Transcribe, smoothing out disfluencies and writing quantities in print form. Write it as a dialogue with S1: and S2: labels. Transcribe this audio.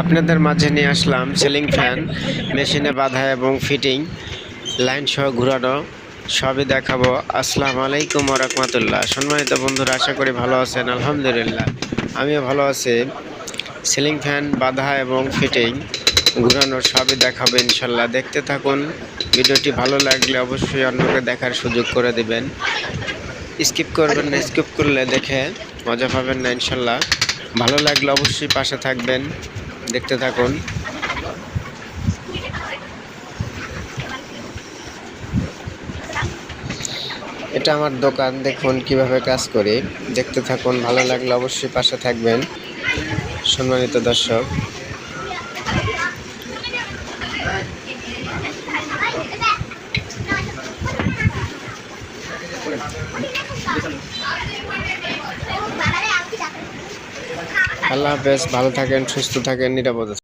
S1: আপনাদের মাঝে নিয়ে আসলাম সিলিং ফ্যান মেশিনে বাঁধা এবং ফিটিং লাইন সহ ঘুরানো সবই দেখাবো। আসসালামু আলাইকুম ওয়া রাহমাতুল্লাহ। সম্মানিত বন্ধুরা, আশা করি ভালো আছেন। আলহামদুলিল্লাহ আমিও ভালো আছি। সিলিং ফ্যান বাঁধা এবং ফিটিং ঘুরানো সবই দেখাবো ইনশাল্লাহ। দেখতে থাকুন। ভিডিওটি ভালো লাগলে অবশ্যই অন্যকে দেখার সুযোগ করে দিবেন। স্কিপ করবেন না, স্কিপ করলে দেখে মজা পাবেন না ইনশাল্লাহ। ভালো লাগলে অবশ্যই পাশে থাকবেন, দেখতে থাকুন। এটা আমার দোকান, দেখুন কিভাবে কাজ করি, দেখতে থাকুন। ভালো লাগলে অবশ্যই পাশে থাকবেন সম্মানিত দর্শক। আল্লাহ হাফেজ, ভালো থাকেন, সুস্থ থাকেন, নিরাপদে